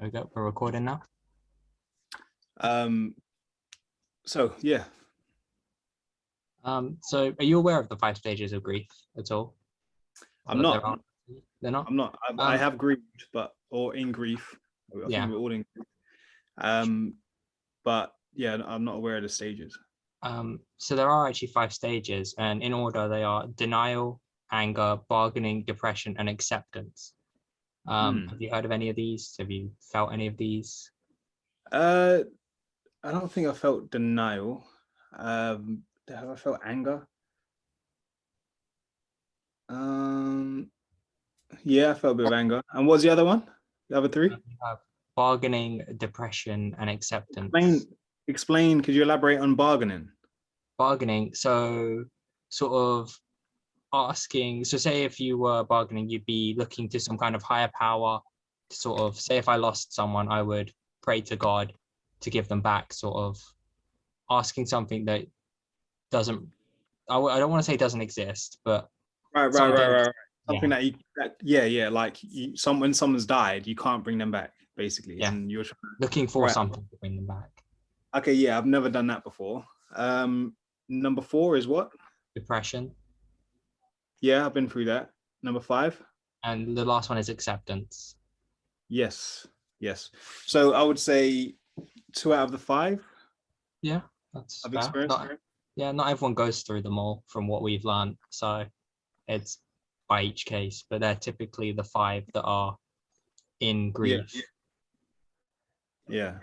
There we go. We're recording now. So yeah. So are you aware of the 5 stages of grief at all? I'm not. They're not? I'm not. I have grieved, or in grief. I Yeah. think we're all in grief. But yeah, I'm not aware of the stages. So there are actually 5 stages, and in order they are denial, anger, bargaining, depression, and acceptance. Have you heard of any of these? Have you felt any of these? I don't think I felt denial. Have I felt anger? Yeah, I felt a bit of anger. And what's the other one? The other 3? Bargaining, depression, and acceptance. Explain. Could you elaborate on bargaining? Bargaining. So sort of asking. So say if you were bargaining, you'd be looking to some kind of higher power to sort of say if I lost someone, I would pray to God to give them back, sort of asking something that doesn't, I don't want to say doesn't exist, but Right. Something like when someone's died, you can't bring them back, basically. Yeah. And you're looking for something to bring them back. Okay, yeah, I've never done that before. Number 4 is what? Depression. Yeah, I've been through that. Number 5. And the last one is acceptance. Yes. So I would say 2 out of the 5. Yeah, that's I've experienced. Not everyone goes through them all from what we've learned. So it's by each case, but they're typically the 5 that are in grief. Yeah.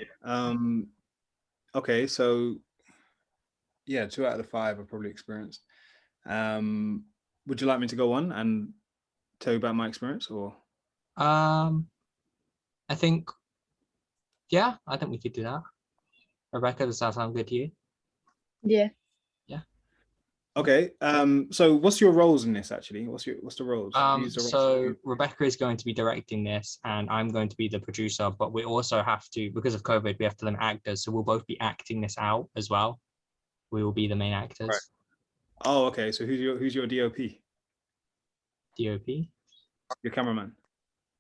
Okay, so yeah, 2 out of the 5 I've probably experienced. Would you like me to go on and tell you about my experience, or? I think we could do that. Rebecca, does that sound good to you? Yeah. Okay. So what's your roles in this actually? What's the roles? So Rebecca is going to be directing this and I'm going to be the producer, but we also have to, because of COVID, we have to learn actors. So we'll both be acting this out as well. We will be the main actors. Right. Oh, okay. So who's your DOP? DOP? Your cameraman.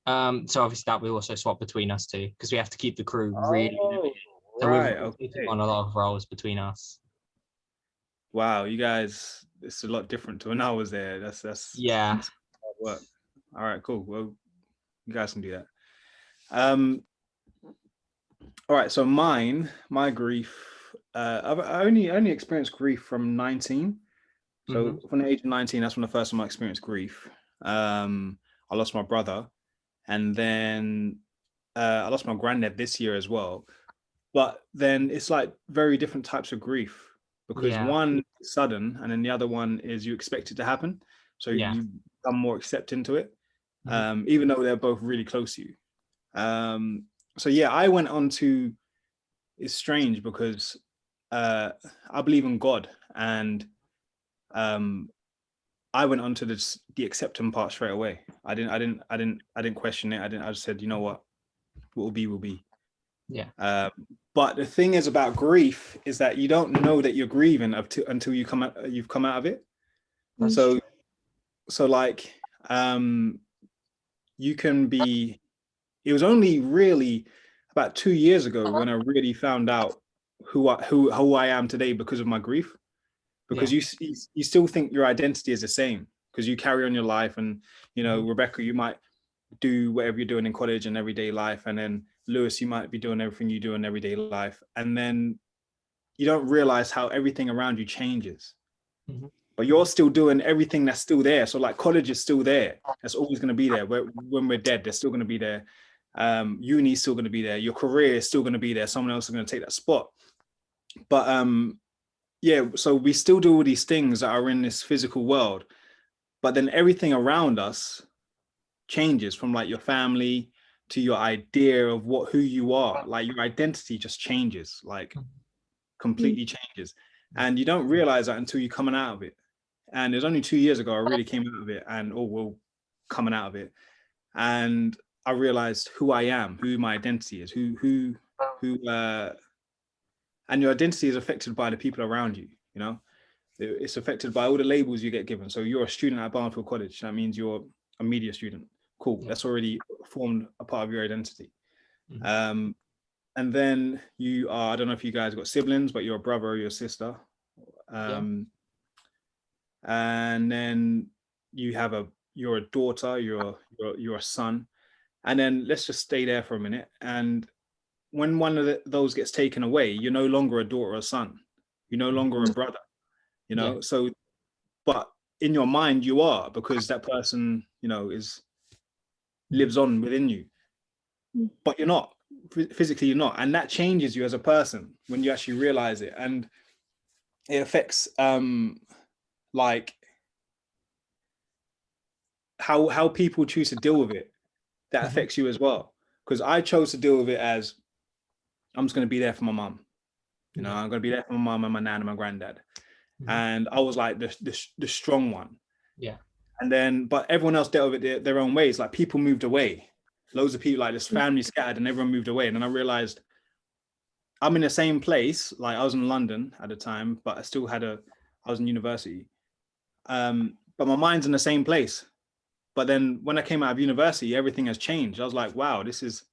So obviously that will also swap between us two because we have to keep the crew really. So we're taking on a lot of roles between us. Wow, you guys, it's a lot different to when I was there. That's hard work. All right, cool. Well, you guys can do that. All right, so my grief. I only experienced grief from 19. So from the age of 19, that's when the first time I experienced grief. I lost my brother, and then I lost my granddad this year as well. But then it's like very different types of grief. Because one is sudden and then the other one is you expect it to happen. So you become more accepting to it, even though they're both really close to you. So yeah, I went on to, it's strange because I believe in God, and I went on to the accepting part straight away. I didn't question it. I just said, you know what will be. Yeah. But the thing is about grief is that you don't know that you're grieving until you've come out of it. So like you can be. It was only really about 2 years ago when I really found out who I am today because of my grief. Because you still think your identity is the same because you carry on your life, and Rebecca, you might do whatever you're doing in college and everyday life, and then Lewis, you might be doing everything you do in everyday life, and then you don't realize how everything around you changes. But you're still doing everything that's still there. So like college is still there. That's always going to be there. When we're dead, they're still going to be there. Uni is still going to be there. Your career is still going to be there. Someone else is going to take that spot. But so we still do all these things that are in this physical world, but then everything around us changes, from like your family to your idea of who you are. Like your identity just changes, like completely changes, and you don't realize that until you're coming out of it. And it was only 2 years ago I really came out of it, and coming out of it, and I realized who I am, who my identity is, and your identity is affected by the people around you. It's affected by all the labels you get given. So you're a student at Barnfield College, that means you're a media student. Cool. That's already formed a part of your identity. Mhm. And then you are, I don't know if you guys got siblings, but you're a brother or your sister. Yeah. And then you're a daughter, you're a son. And then let's just stay there for a minute. And when one of those gets taken away, you're no longer a daughter or a son. You're no longer a brother, Yeah. So, but in your mind you are, because that person, lives on within you, but you're not. Physically you're not, and that changes you as a person when you actually realize it, and it affects like how people choose to deal with it. That Mhm. affects you as well, because I chose to deal with it as, I'm just going to be there for my mom. Yeah. I'm going to be there for my mom and my nan and my granddad. Mhm. And I was like the strong one. Yeah. And then, but everyone else dealt with it their own ways. Like, people moved away. Loads of people, like this family scattered, and everyone moved away. And then I realized I'm in the same place. Like, I was in London at the time, but I was in university. But my mind's in the same place. But then when I came out of university, everything has changed. I was like, wow, this is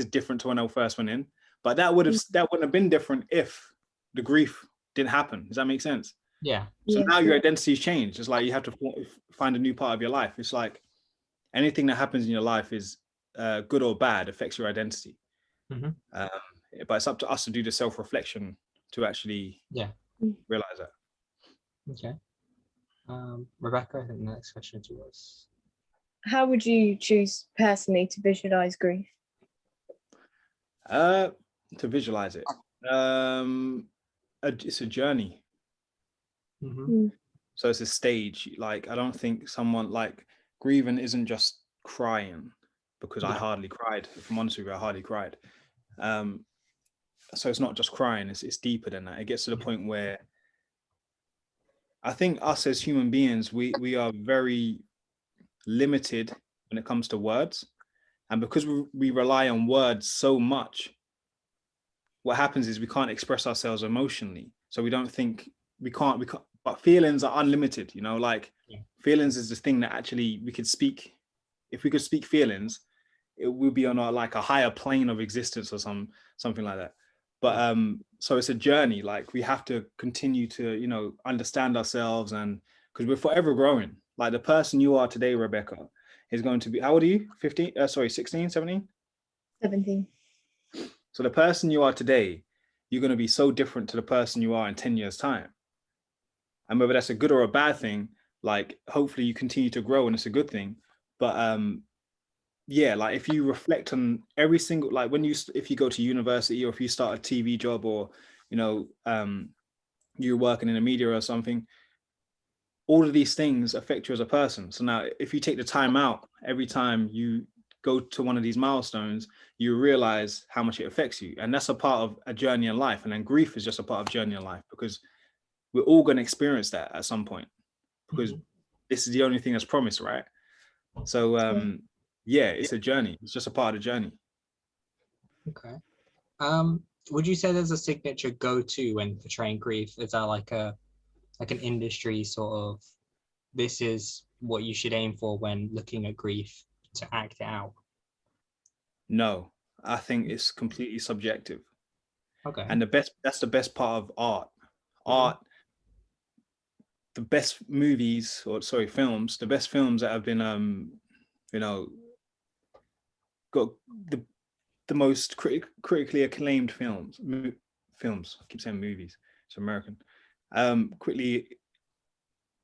different to when I first went in. But that wouldn't have been different if the grief didn't happen. Does that make sense? Yeah. So now your identity's changed. It's like you have to find a new part of your life. It's like anything that happens in your life is good or bad, affects your identity. Mhm. Um, but it's up to us to do the self-reflection to actually Yeah. realize that. Okay. Rebecca, I think the next question to you was. How would you choose personally to visualize grief? To visualize it, it's a journey. Mhm. So it's a stage. Like, I don't think someone, like, grieving isn't just crying, because I Yeah. hardly cried. If I'm honest with you, I hardly cried. So it's not just crying, it's deeper than that. It gets to the point where I think us as human beings, we are very limited when it comes to words. And because we rely on words so much, what happens is we can't express ourselves emotionally. So we don't think we can't, but feelings are unlimited, like, Yeah. feelings is the thing that actually we could speak. If we could speak feelings, it would be on like a higher plane of existence or something like that. But so it's a journey. Like, we have to continue to understand ourselves, and because we're forever growing. Like, the person you are today, Rebecca, is going to be, how old are you? 15 sorry, 16, 17? 17. So the person you are today, you're going to be so different to the person you are in 10 years time. And whether that's a good or a bad thing, like, hopefully you continue to grow and it's a good thing. But yeah, like, if you reflect on every single, like, if you go to university, or if you start a TV job, or you're working in the media or something, all of these things affect you as a person. So now, if you take the time out every time you go to one of these milestones, you realize how much it affects you. And that's a part of a journey in life. And then grief is just a part of journey in life, because we're all going to experience that at some point, because this is the only thing that's promised, right? So yeah, it's a journey. It's just a part of the journey. Okay. Would you say there's a signature go-to when portraying grief? Is that like an industry sort of, this is what you should aim for when looking at grief to act it out? No, I think it's completely subjective. Okay. And that's the best part of art. Art, the best movies, or sorry, films, the best films that have been got the most critically acclaimed films. I keep saying movies, it's American. Quickly,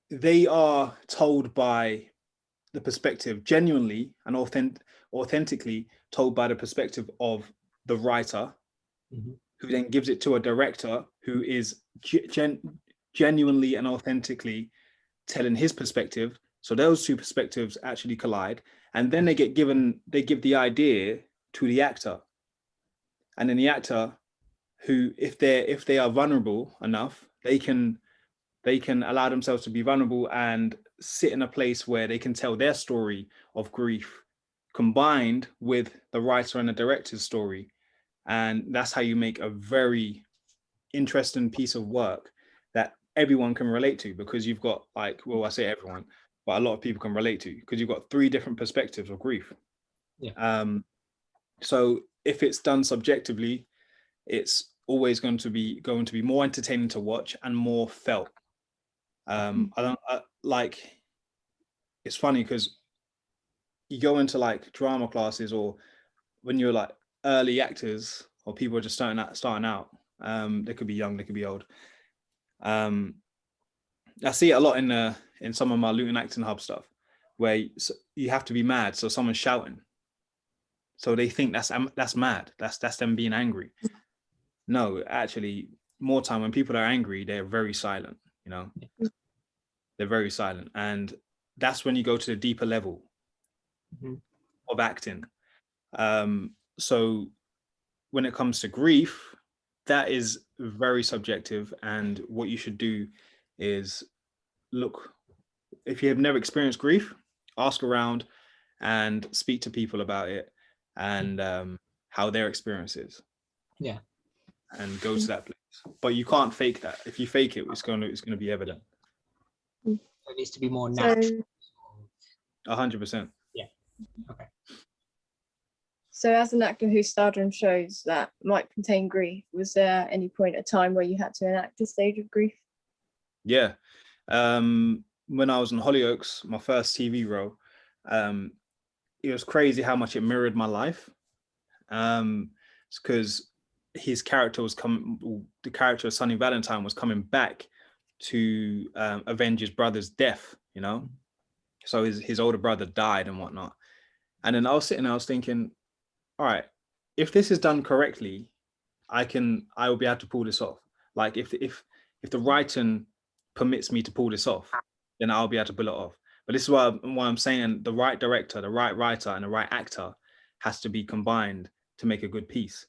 they are told by the perspective, genuinely and authentically told by the perspective of the writer, who then gives it to a director who is genuinely and authentically telling his perspective. So those two perspectives actually collide, and then they give the idea to the actor, and then the actor, who, if they are vulnerable enough, they can allow themselves to be vulnerable and sit in a place where they can tell their story of grief, combined with the writer and the director's story. And that's how you make a very interesting piece of work that everyone can relate to, because you've got, like, well, I say everyone, but a lot of people can relate to, because you've got three different perspectives of grief. Yeah. So if it's done subjectively, it's always going to be more entertaining to watch and more felt. Like, it's funny because you go into like drama classes, or when you're like early actors, or people are just starting out, they could be young, they could be old. I see it a lot in some of my Luton Acting Hub stuff, where you have to be mad, so someone's shouting, so they think that's mad, that's them being angry. No, actually, more time when people are angry, they're very silent, you know. They're very silent, and that's when you go to the deeper level of acting. So when it comes to grief, that is very subjective, and what you should do is look, if you have never experienced grief, ask around and speak to people about it, and how their experience is. Yeah. And go to that place. But you can't fake that. If you fake it, it's going to be evident. It needs to be more natural. 100%. Yeah. Okay. So as an actor who starred on shows that might contain grief, was there any point a time where you had to enact a stage of grief? Yeah. When I was in Hollyoaks, my first TV role, it was crazy how much it mirrored my life. It's because his character was the character of Sonny Valentine was coming back to avenge his brother's death, you know. So his older brother died and whatnot. And then I was sitting there, I was thinking, all right, if this is done correctly, I will be able to pull this off. Like if the writing permits me to pull this off, then I'll be able to pull it off. But this is why I'm saying the right director, the right writer, and the right actor has to be combined to make a good piece.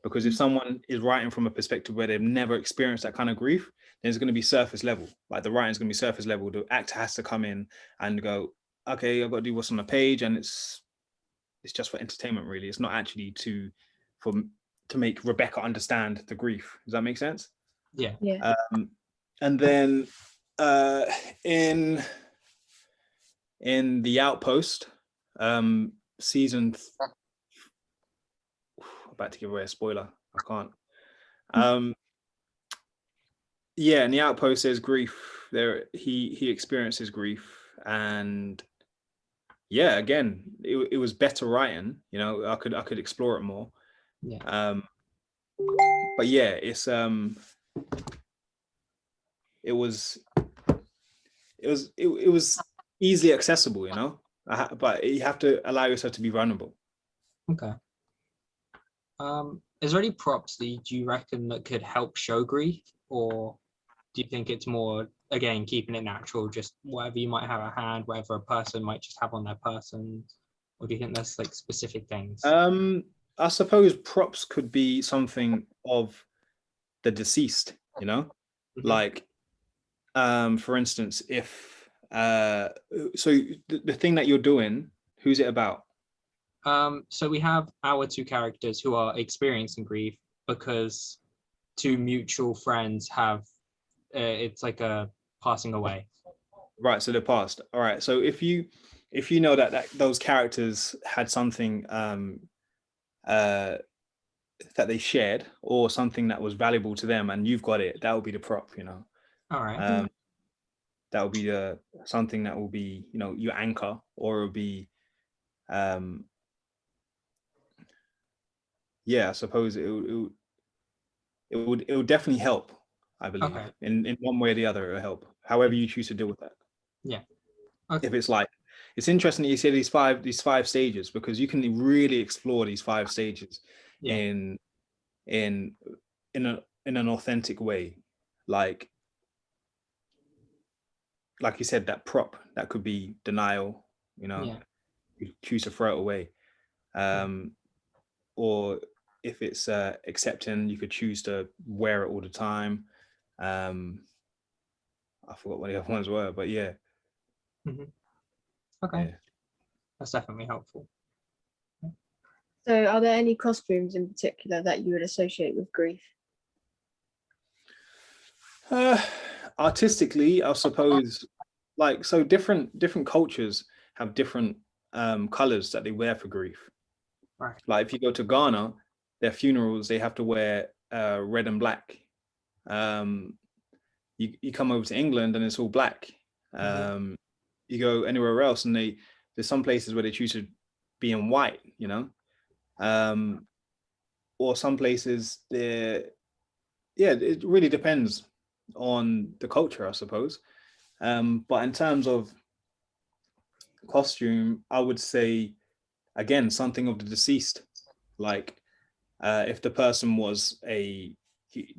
Because if someone is writing from a perspective where they've never experienced that kind of grief, then it's going to be surface level. Like the writing's going to be surface level. The actor has to come in and go, okay, I've got to do what's on the page, and it's just for entertainment, really. It's not actually to make Rebecca understand the grief. Does that make sense? Yeah. Yeah. And then in The Outpost, season about to give away a spoiler. I can't. Yeah, in The Outpost, there's grief. There, he experiences grief, and yeah, again, it was better writing. You know, I could explore it more. Yeah. But yeah, it was easily accessible. You know, but you have to allow yourself to be vulnerable. Okay. Is there any props that you reckon that could help show grief, or do you think it's more, again, keeping it natural, just whatever you might have at hand, whatever a person might just have on their person, or do you think there's like specific things? I suppose props could be something of the deceased, you know, like, for instance, if so the thing that you're doing, who's it about? So we have our two characters who are experiencing grief because two mutual friends have it's like a passing away. Right, so they're passed. All right, so if you know that those characters had something that they shared, or something that was valuable to them, and you've got it, that would be the prop, you know. All right. That will be something that will be, you know, your anchor, or it'll be yeah, I suppose it would definitely help, I believe. Okay. In one way or the other, it'll help. However you choose to deal with that. Yeah. Okay. If it's like, it's interesting that you say these five stages, because you can really explore these 5 stages in an authentic way. Like you said, that prop, that could be denial, you know. You choose to throw it away. Or if it's accepting, you could choose to wear it all the time. I forgot what the other ones were, but yeah. Okay. Yeah. That's definitely helpful. So are there any costumes in particular that you would associate with grief? Artistically, I suppose, like, so different cultures have different colors that they wear for grief. Right. Like if you go to Ghana, their funerals, they have to wear red and black. You come over to England and it's all black. You go anywhere else and there's some places where they choose to be in white, you know, or some places it really depends on the culture, I suppose. But in terms of costume, I would say, again, something of the deceased. Like if the person was they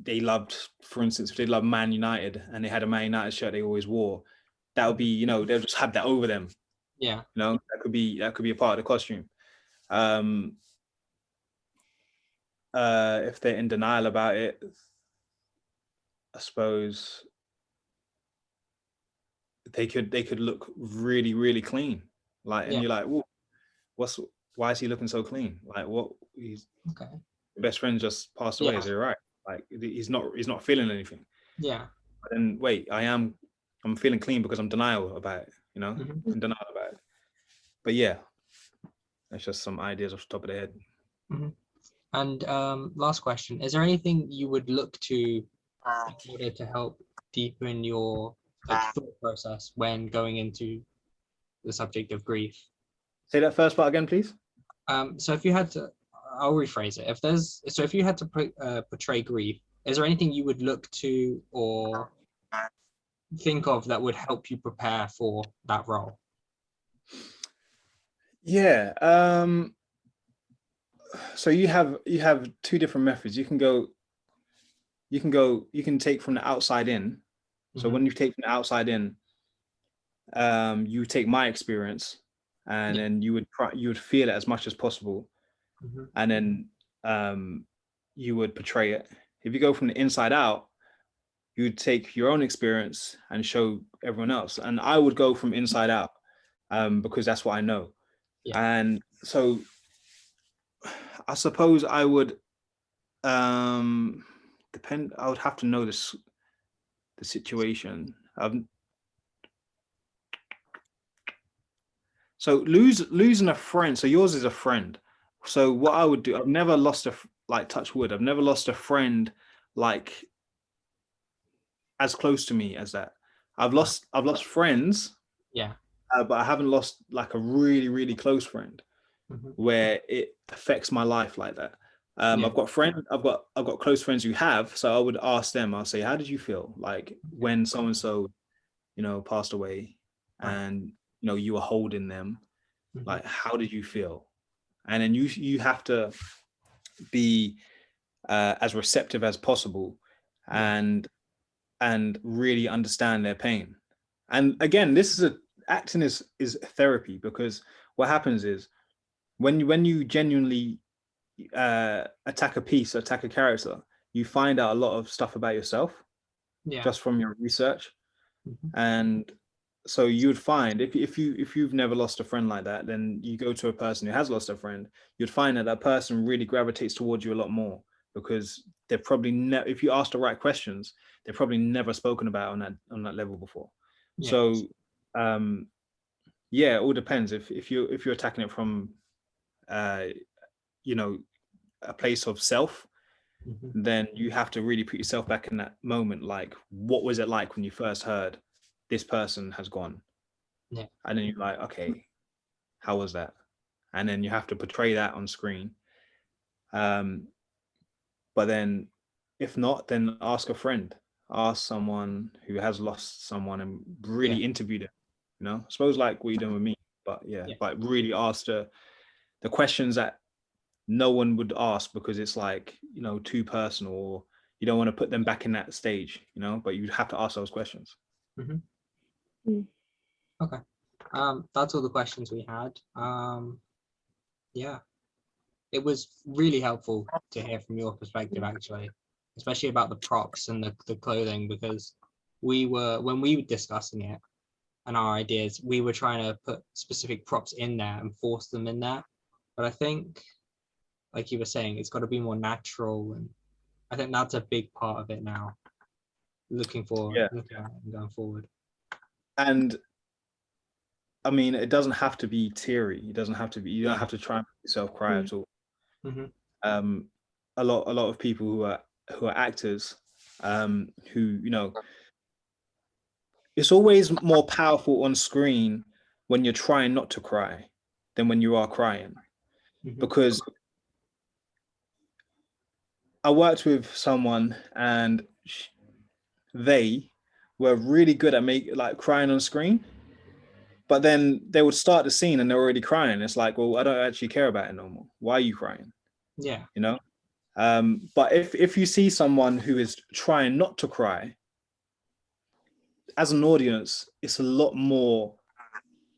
loved, for instance, if they loved Man United and they had a Man United shirt they always wore, that would be, you know, they'll just have that over them. Yeah. You know, that could be a part of the costume. If they're in denial about it, I suppose they could look really, really clean. Like, and you're like, whoa, why is he looking so clean? Like, what? His best friend just passed away. Is he right? Like, he's not feeling anything. Yeah. But then wait, I'm feeling clean because I'm denial about it. You know, I'm denial about it. But yeah, that's just some ideas off the top of the head. And last question: is there anything you would look to in order to help deepen your thought process when going into the subject of grief? Say that first part again, please. So if you had to, I'll rephrase it. If you had to portray grief, is there anything you would look to or think of that would help you prepare for that role? Yeah. So you have two different methods. You can take from the outside in. So when you take from the outside in, you take my experience, and then you would feel it as much as possible, and then you would portray it. If you go from the inside out, you would take your own experience and show everyone else. And I would go from inside out, because that's what I know. And so I suppose I would depend. I would have to know the situation. So losing a friend. So yours is a friend. So what I would do, I've never lost touch wood, I've never lost a friend like as close to me as that. I've lost friends, but I haven't lost like a really, really close friend where it affects my life like that. I've got close friends who have, so I would ask them, I'll say, how did you feel like when so and so, you know, passed away, and you know, you were holding them, like, how did you feel? And then you have to be as receptive as possible, and really understand their pain. And again, acting is therapy, because what happens is when you genuinely attack a character, you find out a lot of stuff about yourself just from your research. And so you would find if you've never lost a friend like that, then you go to a person who has lost a friend, you'd find that person really gravitates towards you a lot more, because they've probably if you ask the right questions, they've probably never spoken about on that level before. So it all depends. If you're attacking it from you know, a place of self, then you have to really put yourself back in that moment. Like, what was it like when you first heard this person has gone? And then you're like, okay, how was that? And then you have to portray that on screen. But then if not, then ask a friend, ask someone who has lost someone and really interview them, you know, I suppose like what you're doing with me. But but really ask the questions that no one would ask, because it's like, you know, too personal, or you don't want to put them back in that stage, you know, but you'd have to ask those questions. Okay. That's all the questions we had. It was really helpful to hear from your perspective, actually, especially about the props and the clothing, because when we were discussing it and our ideas, we were trying to put specific props in there and force them in there. But I think, like you were saying, it's got to be more natural, and I think that's a big part of it now. Looking at it and going forward. And I mean, it doesn't have to be teary. It doesn't have to be. You don't have to try and make yourself cry at all. Mhm. A lot of people who are actors, who, you know, it's always more powerful on screen when you're trying not to cry than when you are crying. Mhm. Because I worked with someone and they were really good at crying on screen, but then they would start the scene and they're already crying. It's like, well, I don't actually care about it no more. Why are you crying? Yeah. You know? But if you see someone who is trying not to cry, as an audience, it's a lot more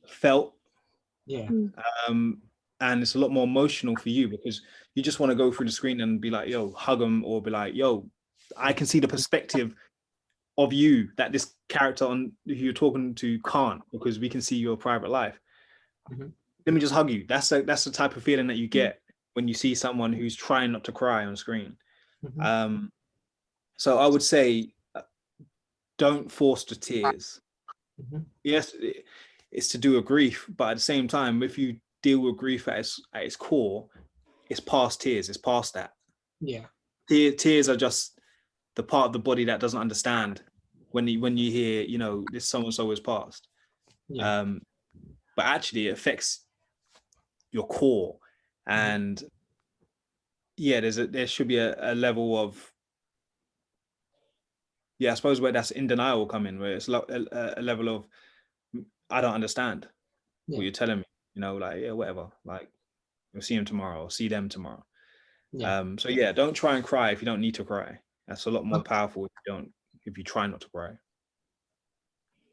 felt, Yeah. and it's a lot more emotional for you, because you just want to go through the screen and be like, yo, hug them, or be like, yo, I can see the perspective of you that this character on who you're talking to can't, because we can see your private life. Mhm. Let me just hug you. That's the type of feeling that you get when you see someone who's trying not to cry on screen. Mhm. So I would say, don't force the tears. Mhm. Yes, it's to do with grief, but at the same time, if you deal with grief at its core, it's past tears. It's past that. Yeah. Tears are just the part of the body that doesn't understand when you hear, you know, this so and so is passed. Yeah. But actually, it affects your core, and yeah, there should be a level of, yeah, I suppose, where that's in denial come in, where it's a level of, I don't understand what Yeah. you're telling me. You know, like, yeah, whatever. Like, we'll see him tomorrow. I'll see them tomorrow. Yeah. So yeah, don't try and cry if you don't need to cry. That's a lot more powerful if you try not to cry.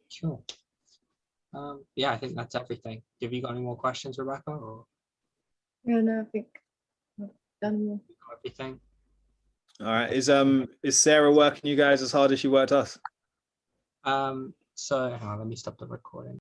Sure. Yeah, I think that's everything. Have you got any more questions, Rebecca, or Yeah, no, I think I've done more. everything? All right. Is Sarah working you guys as hard as she worked us? So hang on, let me stop the recording.